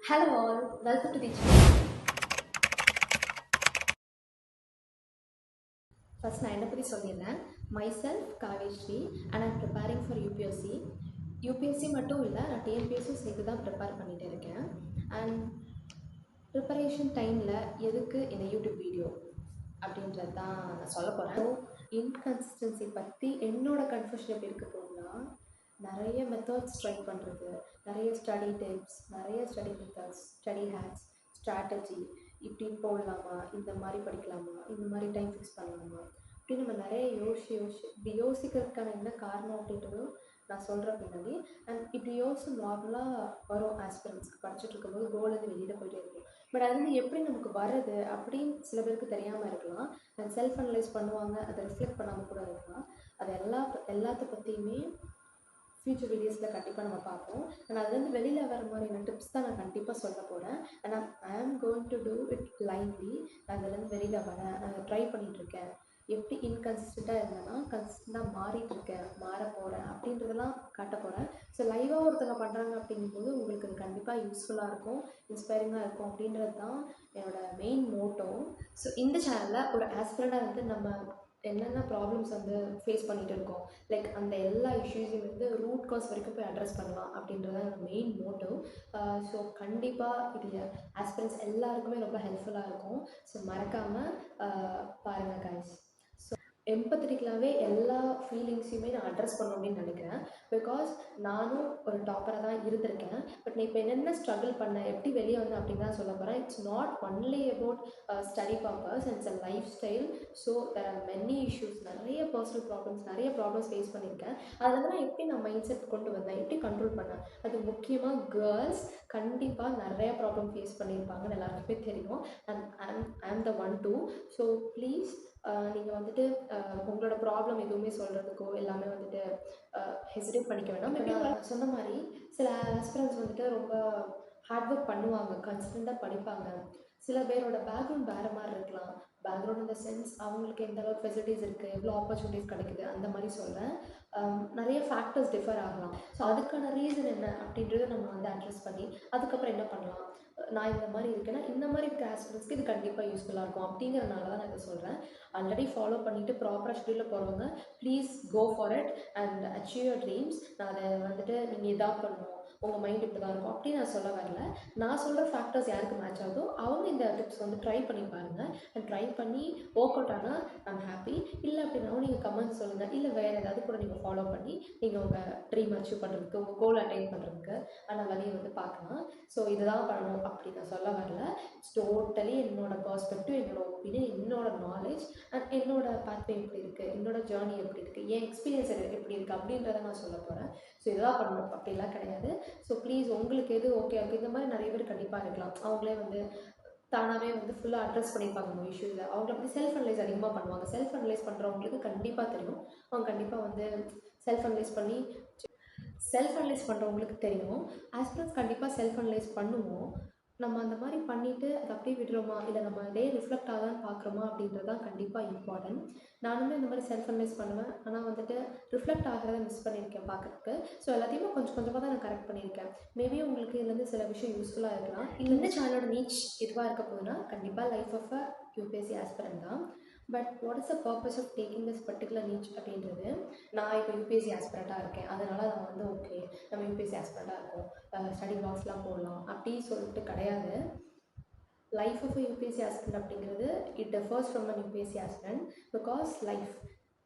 Hello all, welcome to the channel. First நான் என்ன பற்றி சொல்லியிருந்தேன். Myself Kaveshri and I'm preparing for UPSC. UPSC மட்டும் இல்லை, நான் TNPSC சேர்த்து தான் ப்ரிப்பேர் பண்ணிட்டு இருக்கேன். அண்ட் ப்ரிப்பரேஷன் டைமில் எதுக்கு இந்த யூடியூப் வீடியோ அப்படின்றது தான் நான் சொல்ல போகிறேன். இன்கன்சிஸ்டன்சி பற்றி என்னோட கன்ஃபியூஷன் எப்படி இருக்க போகுதுன்னா, நிறைய மெத்தட்ஸ் ட்ரை பண்ணுறது, நிறைய ஸ்டடி டிப்ஸ், நிறைய study methods, study hacks, strategy, இப்படி போடலாமா, இந்த மாதிரி படிக்கலாமா, இந்த மாதிரி டைம் ஃபிக்ஸ் பண்ணலாமா, இப்படி நம்ம நிறைய இப்படி யோசிக்கிறதுக்கான என்ன காரணம் அப்படின்றதும் நான் சொல்கிறேன் பின்னாடி. அண்ட் இப்படி யோசிச்சு நார்மலாக வரும் ஆஸ்பிரன்ஸ்க்கு படிச்சுட்டு இருக்கும்போது கோலேருந்து வெளியில் போயிட்டே இருக்கும். பட் அது வந்து எப்படி நமக்கு வருது அப்படின்னு சில பேருக்கு தெரியாமல் இருக்கலாம். அண்ட் செல்ஃப் அனலைஸ் பண்ணுவாங்க, அதை ரிஃப்ளெக்ட் பண்ணாமல் கூட இருக்கலாம். அது எல்லாத்த பற்றியுமே ஃப்யூச்சர் வீடியோஸில் கண்டிப்பாக நம்ம பார்ப்போம். அண்ட் அதுலேருந்து வெளியில் வர மாதிரியான டிப்ஸ் தான் நான் கண்டிப்பாக சொல்ல போகிறேன். And I am going to do it lively. நான் அதுலேருந்து வெளியில் வரேன், நான் ட்ரை பண்ணிகிட்ருக்கேன். எப்படி இன்கன்சிஸ்டண்ட்டாக இருந்தேன்னா கன்சிஸ்டண்ட்டாக மாறிட்டுருக்கேன், மாற போகிறேன் அப்படின்றதெல்லாம் காட்ட போகிறேன். ஸோ லைவாக ஒருத்தங்க பண்ணுறாங்க அப்படிங்கும்போது உங்களுக்கு அது கண்டிப்பாக யூஸ்ஃபுல்லாக இருக்கும், இன்ஸ்பைரிங்காக இருக்கும் அப்படின்றது தான் என்னோடய மெயின் மோட்டோ. ஸோ இந்த சேனலில் ஒரு ஆஸ்பிரண்டாக வந்து நம்ம என்னென்ன ப்ராப்ளம்ஸ் வந்து ஃபேஸ் பண்ணிகிட்டு இருக்கோம், லைக் அந்த எல்லா இஷ்யூஸையும் வந்து ரூட் காஸ் வரைக்கும் போய் அட்ரஸ் பண்ணலாம் அப்படின்றது தான் என்னோட மெயின் மோட்டிவ். ஸோ கண்டிப்பாக இது ஆஸ்பிரன்ஸ் எல்லாருக்குமே ரொம்ப ஹெல்ப்ஃபுல்லாக இருக்கும். ஸோ மறக்காமல் பாருங்கள் கைஸ். எம்பத்தட்டிக்கலாகவே எல்லா ஃபீலிங்ஸையுமே நான் அட்ரஸ் பண்ணணும் அப்படின்னு நினைக்கிறேன். பிகாஸ் நானும் ஒரு டாப்பராக தான் இருந்திருக்கேன். பட் நான் இப்போ என்னென்ன ஸ்ட்ரகிள் பண்ணேன், எப்படி வெளியே வந்தேன் அப்படின்னு தான் சொல்ல போகிறேன். It's not only about study purpose, it's a life style. So there are many issues, நிறைய பர்சனல் ப்ராப்ளம்ஸ், நிறைய ப்ராப்ளம்ஸ் ஃபேஸ் பண்ணியிருக்கேன். அதில் வந்து நான் எப்படி நான் மைண்ட் செட் கொண்டு வந்தேன், எப்படி கண்ட்ரோல் பண்ணேன். அது முக்கியமாக கேர்ள்ஸ் கண்டிப்பாக நிறைய ப்ராப்ளம் ஃபேஸ் பண்ணியிருப்பாங்கன்னு எல்லாருக்குமே தெரியும். And I am the one too. So please நீங்கள் வந்துட்டு உங்களோட ப்ராப்ளம் எதுவுமே சொல்கிறதுக்கோ எல்லாமே வந்துட்டு ஹெசிடேட் பண்ணிக்க வேண்டாம். இப்போ நான் சொன்ன மாதிரி சில ஆஸ்பிரன்ஸ் வந்துட்டு ரொம்ப ஹார்ட் ஒர்க் பண்ணுவாங்க, கன்சிஸ்டண்ட்டாக படிப்பாங்க. சில பேரோட பேக்ரவுண்ட் வேறு மாதிரி இருக்கலாம். பேக்ரவுண்ட் இந்த சென்ஸ் அவங்களுக்கு எந்த அளவுக்கு ஃபெசிலிட்டிஸ் இருக்குது, எவ்வளோ ஆப்பர்ச்சுனிட்டிஸ் கிடைக்குது, அந்த மாதிரி சொல்கிறேன். நிறைய ஃபேக்டர்ஸ் டிஃபர் ஆகலாம். ஸோ அதுக்கான ரீசன் என்ன அப்படின்றத நம்ம வந்து அட்ரஸ் பண்ணி அதுக்கப்புறம் என்ன பண்ணலாம், நான் இந்த மாதிரி இருக்கேன்னா இந்த மாதிரி இருக்க ஆஸ்பிரன்ஸ்க்கு இது கண்டிப்பாக யூஸ்ஃபுல்லாக இருக்கும் அப்படிங்கிறனால தான் நான் இதை சொல்கிறேன். ஆல்ரெடி ஃபாலோ பண்ணிவிட்டு ப்ராப்பராக ஷெடியூலில் போகிறவங்க please go for it and achieve your dreams. நான் அதை வந்துட்டு நீங்கள் இதாக பண்ணணும், உங்கள் மைண்ட் இப்படி தான் இருக்கும் அப்படின்னு நான் சொல்ல வரல. நான் சொல்கிற ஃபேக்டர்ஸ் யாருக்கு மேட்ச் ஆகுதோ அவங்க இந்த டிப்ஸ் வந்து ட்ரை பண்ணி பாருங்கள். அண்ட் ட்ரை பண்ணி ஒர்க் அவுட் ஆனால் ஐம் ஹாப்பி. இல்லை அப்படின்னாலும் நீங்கள் கமெண்ட்ஸ் சொல்லுங்கள். இல்லை வேறு ஏதாவது கூட நீங்கள் ஃபாலோ பண்ணி நீங்கள் உங்கள் ட்ரீம் அச்சீவ் பண்ணுறதுக்கு, உங்கள் கோல் அட்டைன் பண்ணுறதுக்கு அந்த வழியை வந்து பார்க்கலாம். ஸோ இதுதான் பண்ணணும் அப்படி நான் சொல்ல வரல. இட்ஸ் டோட்டலி என்னோடய பர்ஸ்பெக்டிவ், என்னோடய ஒப்பீனியன், என்னோடய நாலேஜ் அண்ட் என்னோடய பாத்வே எப்படி இருக்குது, என்னோடய ஜேர்னி எப்படி இருக்குது, என் எக்ஸ்பீரியன்ஸ் எப்படி இருக்குது அப்படின்றத நான் சொல்ல போகிறேன். ஸோ இதுதான் பண்ணணும் அப்படிலாம் கிடையாது. ஸோ ப்ளீஸ் உங்களுக்கு எது ஓகே இருக்குது, இந்த மாதிரி நிறைய பேர் கண்டிப்பாக இருக்கலாம். அவங்களே வந்து தானாகவே வந்து ஃபுல்லாக அட்ரஸ் பண்ணியிருப்பாங்க நம்ம இஷ்யூஸில். அவங்கள அப்படி செல்ஃப் அனலைஸ் அதிகமாக பண்ணுவாங்க. செல்ஃப் அனலைஸ் பண்ணுறவங்களுக்கு கண்டிப்பாக தெரியும். அவங்க கண்டிப்பாக வந்து செல்ஃப் அனலைஸ் பண்ணுறவங்களுக்கு தெரியும். ஆஸ்பிரன்ஸ் கண்டிப்பாக செல்ஃப் அனலைஸ் பண்ணுவோம். நம்ம அந்த மாதிரி பண்ணிவிட்டு அதை அப்படியே விடுறோமா, இல்லை நம்ம அதே ரிஃப்ளெக்ட் ஆகான்னு பார்க்குறோமா அப்படின்றது தான் கண்டிப்பாக இம்பார்ட்டன்ட். நானுமே இந்த மாதிரி செல்ஃப் அனலைஸ் பண்ணுவேன். ஆனால் வந்துட்டு ரிஃப்ளெக்ட் ஆகிறத மிஸ் பண்ணியிருக்கேன் பார்க்குறதுக்கு. ஸோ எல்லாத்தையுமே கொஞ்சம் கொஞ்சமாக தான் நான் கரெக்ட் பண்ணியிருக்கேன். மேபி உங்களுக்கு இதுலேருந்து சில விஷயம் யூஸ்ஃபுல்லாக இருக்கலாம். இந்த சேனலோட நீச் எதுவாக இருக்க போகுதுன்னா கண்டிப்பாக life of a UPSC aspirant தான். But what is the purpose of taking this particular niche அப்படின்றது, நான் இப்போ யூபிஎஸ்சி ஆஸ்பிரண்ட்டாக இருக்கேன், அதனால் நான் வந்து ஓகே நம்ம யூபிஎஸ்சி ஆஸ்பிரண்ட்டாக இருக்கோம், ஸ்டடி பிளாக்ஸ்லாம் போடலாம் அப்படி சொல்லிட்டு கிடையாது. லைஃப் ஆஃப் யூபிஎஸ்சி ஆஸ்பிரண்ட் அப்படிங்கிறது it differs from an UPSC aspirant. Because life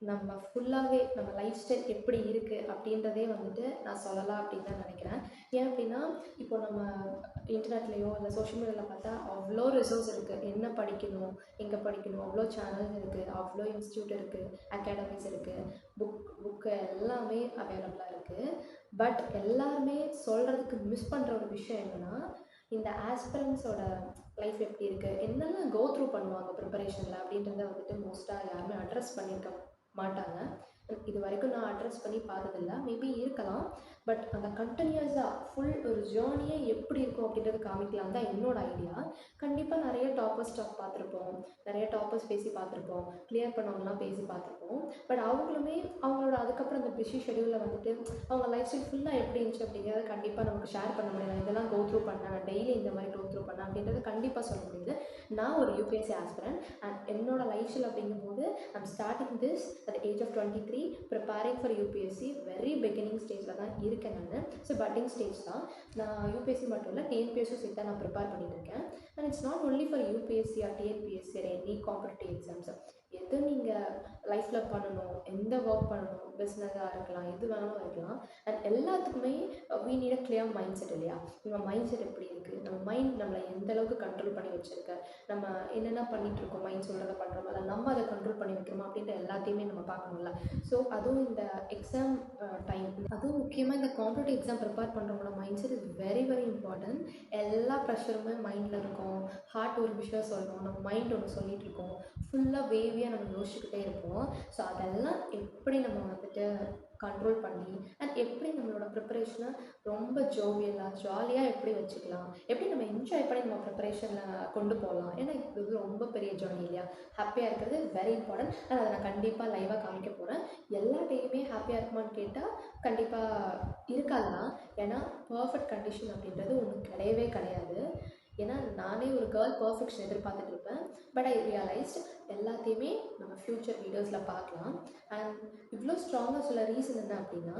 நம்ம ஃபுல்லாகவே நம்ம லைஃப் ஸ்டைல் எப்படி இருக்குது அப்படின்றதே வந்துட்டு நான் சொல்லலாம் அப்படின்னு தான் நினைக்கிறேன். ஏன் அப்படின்னா இப்போ நம்ம இன்டர்நெட்லேயோ இல்லை சோஷியல் மீடியாவில் பார்த்தா அவ்வளோ ரிசோர்ஸ் இருக்குது. என்ன படிக்கணும், எங்கே படிக்கணும், அவ்வளோ சேனல்ஸ் இருக்குது, அவ்வளோ இன்ஸ்டியூட் இருக்குது, அகாடமிஸ் இருக்குது, புக்கு எல்லாமே அவைலபிளாக இருக்குது. பட் எல்லாருமே சொல்கிறதுக்கு மிஸ் பண்ணுற ஒரு விஷயம் என்னென்னா, இந்த ஆஸ்பிரன்ஸோட லைஃப் எப்படி இருக்குது, என்னெல்லாம் கோ த்ரூ பண்ணுவாங்க ப்ரிப்பரேஷனில் அப்படின்றத வந்துட்டு மோஸ்ட்டாக யாருமே அட்ரஸ் பண்ணியிருக்க மாட்டாங்க. இது வரைக்கும் நான் அட்ரஸ் பண்ணி பார்த்ததில்ல. மேபி இருக்கலாம். பட் அந்த கண்டினியூஸாக ஃபுல் ஒரு ஜேர்னியே எப்படி இருக்கும் அப்படின்றது காமிக்கலாம் தான் என்னோட ஐடியா. கண்டிப்பாக நிறைய டாப்பர்ஸ் ஸ்டாக் பார்த்துருப்போம், நிறைய டாப்பர்ஸ் பேசி பார்த்துருப்போம், கிளியர் பண்ணவங்கலாம் பேசி பார்த்துருப்போம். பட் அவங்களுமே அவங்களோட அதுக்கப்புறம் அந்த பிஸி ஷெடியூலில் வந்துட்டு அவங்க லைஃப் ஸ்டைல் ஃபுல்லாக எப்படி இருந்துச்சு அப்படிங்கிறத கண்டிப்பாக நமக்கு ஷேர் பண்ண முடியாது. நான் இதெல்லாம் கோ த்ரூ பண்ணேன், டெய்லி இந்த மாதிரி கோ த்ரூ பண்ணேன் அப்படின்றது கண்டிப்பாக சொல்ல முடியுது. நான் ஒரு யூபிஎஸ்சி ஆஸ்பிரண்ட் அண்ட் என்னோட லைஃப் ஸ்டைல் அப்படிங்கும்போது I'm starting this at age of 23, preparing for UPSC. Very beginning ஸ்டேஜில் தான் இருக்கேன் நான். ஸோ பட்டிங் ஸ்டேஜ் தான். நான் யூபிஎஸ்சி மட்டும் இல்லை, டிஎன்பிஎஸ்சியும் சேர்த்து நான் ப்ரிப்பேர் பண்ணிட்டு இருக்கேன். And it's not only for UPSC or TNPSC or any competitive exams. எது நீங்கள் லைஃப்பில் பண்ணணும், எந்த ஒர்க் பண்ணணும், பிஸ்னஸாக இருக்கலாம், எது வேணாலும் இருக்கலாம். அண்ட் எல்லாத்துக்குமே we need a clear mind set இல்லையா? நம்ம மைண்ட் செட் எப்படி இருக்குது, நம்ம மைண்ட் நம்மளை எந்த அளவுக்கு கண்ட்ரோல் பண்ணி வச்சுருக்க, நம்ம என்னென்ன பண்ணிகிட்ருக்கோம், மைண்ட் சொல்கிறத பண்ணுறோம், அதை நம்ம அதை கண்ட்ரோல் பண்ணி வைக்கிறோமா அப்படின்ற எல்லாத்தையுமே நம்ம பார்க்கணும்ல. ஸோ அதுவும் இந்த எக்ஸாம் டைம், அதுவும் முக்கியமாக இந்த காம்படிட்டிவ் எக்ஸாம் ப்ரிப்பேர் பண்ணுறவங்களோட mindset is very very important. எல்லா ப்ரெஷருமே மைண்டில் இருக்கும். ஹார்ட் ஒரு விஷயம் சொல்லணும், நம்ம மைண்ட் ஒன்று சொல்லிகிட்டு இருக்கோம், ஃபுல்லாக வேவியாக நம்ம யோசிச்சுக்கிட்டே இருப்போம். ஸோ அதெல்லாம் எப்படி நம்ம வந்துட்டு கண்ட்ரோல் பண்ணி அண்ட் எப்படி நம்மளோட ப்ரிப்பரேஷனை ரொம்ப ஜாலியாக எப்படி வச்சுக்கலாம், எப்படி நம்ம என்ஜாய் பண்ணி நம்ம ப்ரிப்பரேஷனில் கொண்டு போகலாம். ஏன்னா இது ரொம்ப பெரிய ஜேர்னி இல்லையா? ஹாப்பியாக இருக்கிறது வெரி இம்பார்ட்டன்ட். அண்ட் அதை நான் கண்டிப்பாக லைவாக காமிக்க போகிறேன். எல்லா டேயுமே ஹாப்பியாக இருக்குமான்னு கேட்டால் கண்டிப்பாக இருக்காதுதான். ஏன்னா பர்ஃபெக்ட் கண்டிஷன் அப்படின்றது ஒன்று கிடையவே கிடையாது. ஏன்னா நானே ஒரு கேர்ள் பர்ஃபெக்ஷன் எதிர்பார்த்துட்டு இருப்பேன். பட் ஐ ரியலைஸ்ட் எல்லாத்தையுமே நம்ம ஃப்யூச்சர் வீடியோஸில் பார்க்கலாம். அண்ட் இவ்வளோ ஸ்ட்ராங்காக சொல்ல ரீசன் என்ன அப்படின்னா,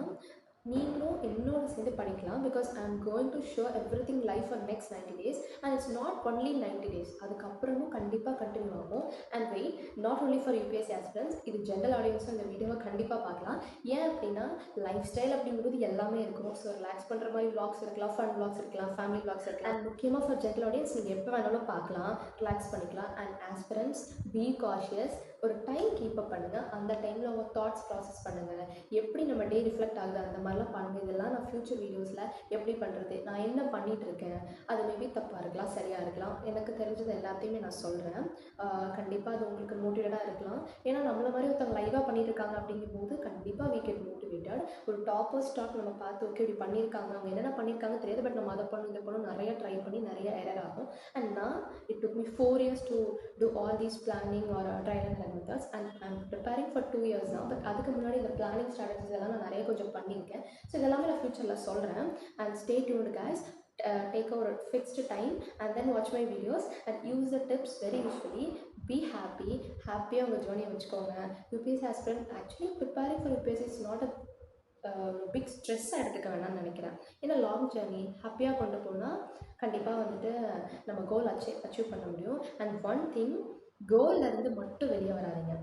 நீங்களும் என்னோட சேர்ந்து படிக்கலாம். Because I am going to show everything life for next 90 days. And it's not only 90 days, அதுக்கப்புறமும் கண்டிப்பாக கண்டினியூ ஆகும். And wait, not only for UPSC aspirants, இது ஜென்ரல் ஆடியன்ஸும் இந்த வீடியோவை கண்டிப்பாக பார்க்கலாம். ஏன் அப்படின்னா லைஃப் ஸ்டைல் அப்படிங்கிறது எல்லாமே இருக்கும். ஸோ ரிலாக்ஸ் பண்ணுற மாதிரி vlogs இருக்கலாம், ஃபன் vlogs இருக்கலாம், ஃபேமிலி vlogs இருக்கலாம். அண்ட் முக்கியமாக ஃபார் ஜென்ரல் ஆடியன்ஸ் நீங்கள் எப்போ வேணாலும் பார்க்கலாம், ரிலாக்ஸ் பண்ணிக்கலாம். And aspirants B cautious. ஒரு டைம் கீப் அப் பண்ணுங்கள். அந்த டைமில் உங்கள் தாட்ஸ் ப்ராசஸ் பண்ணுங்கள். எப்படி நம்ம டே ரிஃப்ளெக்ட் ஆகுது அந்த மாதிரிலாம் பண்ணுங்கள். இதெல்லாம் நான் ஃப்யூச்சர் வீடியோஸில் எப்படி பண்ணுறது, நான் என்ன பண்ணிகிட்ருக்கேன், அது மேபி தப்பாக இருக்கலாம், சரியாக இருக்கலாம், எனக்கு தெரிஞ்சது எல்லாத்தையுமே நான் சொல்கிறேன். கண்டிப்பாக அது உங்களுக்கு மோட்டிவேட்டாக இருக்கலாம். ஏன்னா நம்மள மாதிரி ஒருத்தவங்க லைவாக பண்ணிட்டு இருக்காங்க அப்படிங்கும்போது கண்டிப்பாக we get motivated. ஒரு டாப்பர் ஸ்டாக் நம்ம பார்த்து ஓகே இப்படி பண்ணியிருக்காங்க, அவங்க என்னென்ன பண்ணியிருக்காங்க தெரியாது, பட் நம்ம அதை பண்ணணும் இதை பண்ணணும் நிறைய ட்ரை பண்ணி நிறைய எரர் ஆகும். அண்ட் நான் it took me 4 years to do all these planning or trial and error methods, and I'm preparing for 2 years now. But அதுக்கு முன்னாடி இந்த பிளானிங் ஸ்ட்ராட்டஜிஸ் எல்லாம் நான் நிறைய கொஞ்சம் பண்ணியிருக்கேன். ஸோ இதெல்லாமே நான் ஃப்யூச்சரில் சொல்கிறேன். And stay tuned guys. Take our fixed time and then watch my videos and use the tips very usefully. Be happy. ஹாப்பியாக உங்கள் ஜேர்னியை வச்சுக்கோங்க. UPSC aspirant actually preparing for UPSC is not a big ஸ்ட்ரெஸ்ஸாக எடுத்துக்க வேணாம்னு நினைக்கிறேன். ஏன்னா long journey ஹாப்பியாக கொண்டு போனால் கண்டிப்பாக வந்துட்டு நம்ம கோல் அச்சீவ் பண்ண முடியும். அண்ட் ஒன் திங், கோல்லேருந்து மட்டும் வெளியே வராதிங்க.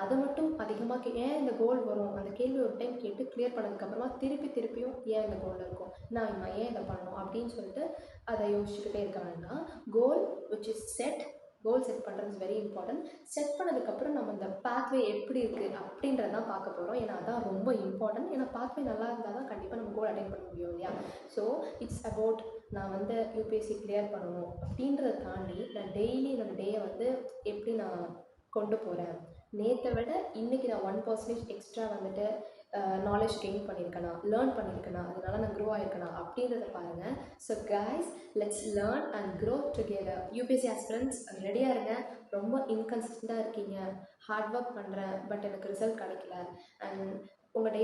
அதை மட்டும் அதிகமாக ஏன் இந்த கோல் வரும் அந்த கேள்வி ஒரு டைம் கேட்டு கிளியர் பண்ணதுக்கப்புறமா திருப்பியும் ஏன் இந்த கோலில் இருக்கும், நான் ஏன் இதை பண்ணணும் அப்படின்னு சொல்லிட்டு அதை யோசிச்சுக்கிட்டே இருக்க வேண்டாம். கோல் which is set, goal set பண்ணுறது இஸ் வெரி இம்பார்ட்டன்ட். செட் பண்ணதுக்கப்புறம் நம்ம இந்த பாத்வே எப்படி இருக்குது அப்படின்றதான் பார்க்க போகிறோம். ஏன்னா அதான் ரொம்ப இம்பார்ட்டன்ட். ஏன்னா பாத்வே நல்லா இருந்தால் தான் கண்டிப்பாக நம்ம கோல் அட்டைன் பண்ண முடியும் இல்லையா? ஸோ இட்ஸ் அபவுட் நான் வந்து யூபிஎஸ்சி கிளியர் பண்ணணும் அப்படின்றத தாண்டி நான் டெய்லி என்னோடய டேயை வந்து எப்படி நான் கொண்டு போகிறேன், நேற்றை விட இன்றைக்கி நான் 1% எக்ஸ்ட்ரா வந்துட்டு நாலேஜ் கெயின் பண்ணியிருக்கேனா, லேர்ன் பண்ணியிருக்கேனா, அதனால நான் க்ரோ ஆகிருக்கேனா அப்படின்றத பாருங்கள். So guys, let's learn and grow together. UPSC aspirants ரெடியாக இருங்க. ரொம்ப இன்கன்சிஸ்டண்ட்டாக இருக்கீங்க, ஹார்ட் ஒர்க் பண்ணுறேன் பட் எனக்கு ரிசல்ட் கிடைக்கல, அண்ட் உங்கள்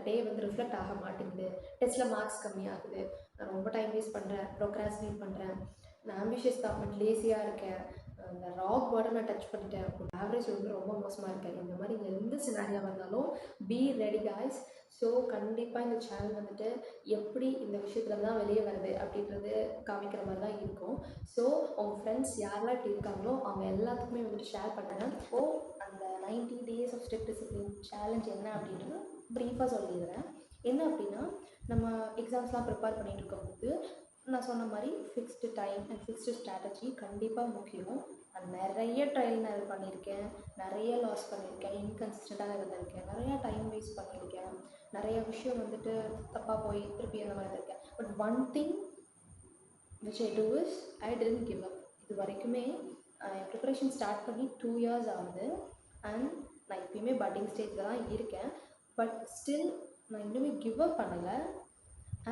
டே வந்து ரிஃப்ளெக்ட் ஆக மாட்டேங்குது, டெஸ்ட்டில் மார்க்ஸ் கம்மியாகுது, நான் ரொம்ப டைம் வேஸ்ட் பண்ணுறேன், ப்ரோக்ராஸ்டினேட் பண்ணுறேன், நான் ஆம்பிஷியஸ் தான் பட் லேசியாக இருக்கேன், அந்த ராக் பாட்டம் நான் டச் பண்ணிட்டேன், ஒரு ஆவரேஜ் வந்து ரொம்ப மோசமாக இருக்கேன், இந்த மாதிரி எந்த சினாரியாக வந்தாலும் பி ரெடி guys. ஸோ கண்டிப்பாக இந்த சேனல் வந்துட்டு எப்படி இந்த விஷயத்துல தான் வெளியே வருது அப்படின்றது காமிக்கிற மாதிரி தான் இருக்கும். ஸோ உங்கள் ஃப்ரெண்ட்ஸ் யாரெல்லாம் இப்படி இருக்காங்களோ அவங்க எல்லாத்துக்குமே வந்துட்டு ஷேர் பண்ணுறேன். ஸோ அந்த 90 days of strict discipline challenge என்ன அப்படின்றது ப்ரீஃபாக சொல்லிடுறேன். என்ன அப்படின்னா, நம்ம எக்ஸாம்ஸ்லாம் ப்ரிப்பேர் பண்ணிகிட்டு இருக்கும்போது நான் சொன்ன மாதிரி fixed time and fixed strategy கண்டிப்பாக முக்கியம். நான் நிறைய ட்ரையல் நான் இது பண்ணியிருக்கேன், நிறைய லாஸ் பண்ணியிருக்கேன், இன்கன்சிஸ்டண்ட்டாக இருந்திருக்கேன், நிறையா டைம் வேஸ்ட் பண்ணியிருக்கேன், நிறைய விஷயம் வந்துட்டு தப்பாக போய் திருப்பி அந்த மாதிரி இருக்கேன். But one thing which I do is I didn't give up. இது வரைக்குமே என் ப்ரிப்பரேஷன் ஸ்டார்ட் பண்ணி 2 years ஆகுது. அண்ட் நான் இப்போயுமே பட்டிங் ஸ்டேஜில் தான் இருக்கேன். பட் ஸ்டில் நான் இன்னுமே கிவ் அப் பண்ணலை.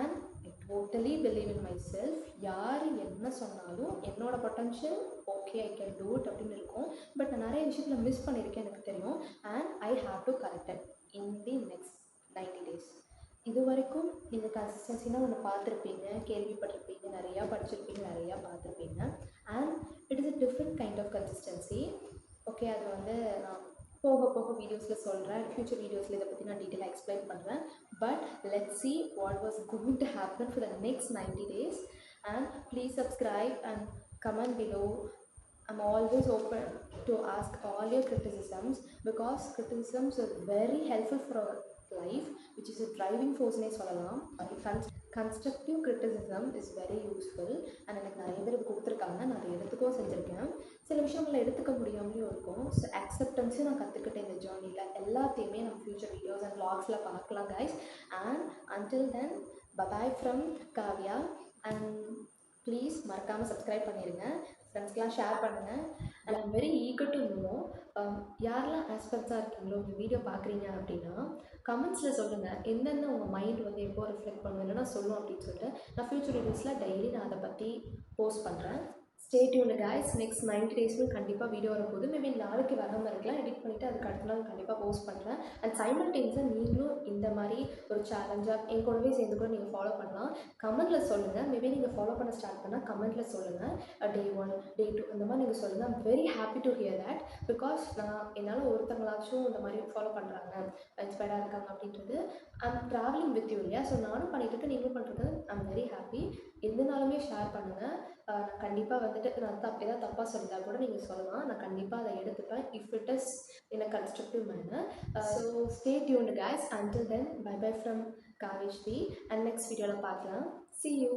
And I totally believe in my self. யார் என்ன சொன்னாலும் என்னோட potential okay I can do it அப்படின்னு இருக்கும். பட் நான் நிறைய விஷயத்தில் மிஸ் பண்ணியிருக்கேன் எனக்கு தெரியும். And I have to correct it in the next 90 days. இது வரைக்கும் நீங்கள் கன்சிஸ்டன்சினா ஒன்று பார்த்துருப்பீங்க, கேள்விப்பட்டிருப்பீங்க, நிறையா படிச்சிருப்பீங்க, நிறையா பார்த்துருப்பீங்க. And it is a different kind of consistency. Okay, அது வந்து நான் போக போக வீடியோஸில் சொல்கிறேன். ஃப்யூச்சர் வீடியோஸில் இதை பற்றி நான் டீட்டெயிலாக எக்ஸ்பிளைன் பண்ணுறேன். But let's see what was going to happen for the next 90 days. And please subscribe and comment below. I'm always open to ask all your criticisms, because criticisms are very helpful for our life, which is a driving force னே சொல்லலாம். Constructive criticism is very useful. And எனக்கு நிறைய பேர் இது கொடுத்துருக்காங்க, நான் அதை எடுத்துக்கவும் செஞ்சுருக்கேன். சில விஷயங்களை எடுத்துக்க முடியாமலேயும் இருக்கும். ஸோ அக்செப்டன்ஸும் நான் கற்றுக்கிட்டேன் இந்த ஜேர்னியில். எல்லாத்தையுமே நம்ம ஃப்யூச்சர் வீடியோஸ் அண்ட் vlogsல பார்க்கலாம் guys. And until then, bye from Kavya. And please மறக்காமல் சப்ஸ்கிரைப் பண்ணிடுங்க, ஃப்ரெண்ட்ஸ்க்கெலாம் ஷேர் பண்ணுங்கள். And I'm very eager to know யாரெல்லாம் ஆஸ்பெக்ட்ஸாக இருக்கீங்களோ இந்த வீடியோ பார்க்குறீங்க அப்படின்னா கமெண்ட்ஸில் சொல்லுங்கள். என்னென்ன உங்கள் மைண்ட் வந்து எப்போ ரிஃப்ளெக்ட் பண்ணும், இல்லைன்னா சொல்லும் அப்படின்னு சொல்லிட்டு நான் ஃப்யூச்சர் வீடியோஸில் டெய்லி நான் அதை பற்றி போஸ்ட் பண்ணுறேன். Stay tuned guys. நெக்ஸ்ட் 90 daysமே கண்டிப்பாக வீடியோ வரப்போகுது. மேபி நாளைக்கு வராமல் இருக்கலாம், எடிட் பண்ணிவிட்டு அதுக்கு அடுத்த நாள் கண்டிப்பாக போஸ்ட் பண்ணுறேன். அண்ட் சைமல்டேனியஸாக நீங்களும் இந்த மாதிரி ஒரு சேலஞ்சாக என் கூடவே சேர்ந்து கூட நீங்கள் ஃபாலோ பண்ணலாம். கமெண்ட்டில் சொல்லுங்கள். மேபி நீங்கள் ஃபாலோ பண்ண ஸ்டார்ட் பண்ணால் கமெண்ட்டில் சொல்லுங்கள். Day 1 Day 2 அந்த மாதிரி நீங்கள் சொல்லுங்கள். I'm very happy to hear that. Because நான் என்னால் ஒருத்தங்களாச்சும் இந்த மாதிரி ஃபாலோ பண்ணுறாங்க, இன்ஸ்பயர்டாக இருக்காங்க அப்படின்றது. ஐம் ட்ராவலிங் வித் யூ இல்லையா? ஸோ நானும் பண்ணிட்டு நீங்களும் பண்ணுறது ஐம் வெரி ஹாப்பி. எதுனாலுமே ஷேர் பண்ணுங்கள். நான் கண்டிப்பாக வந்துட்டு நான் ஏதாவது தப்பாக சொல்லியிருந்தா கூட நீங்கள் சொல்லலாம். நான் கண்டிப்பாக அதை எடுத்துப்பேன், if it is in a constructive manner. So stay tuned guys. Until then bye bye from Kaveshri. And next வீடியோவில் பார்க்கலாம். See you.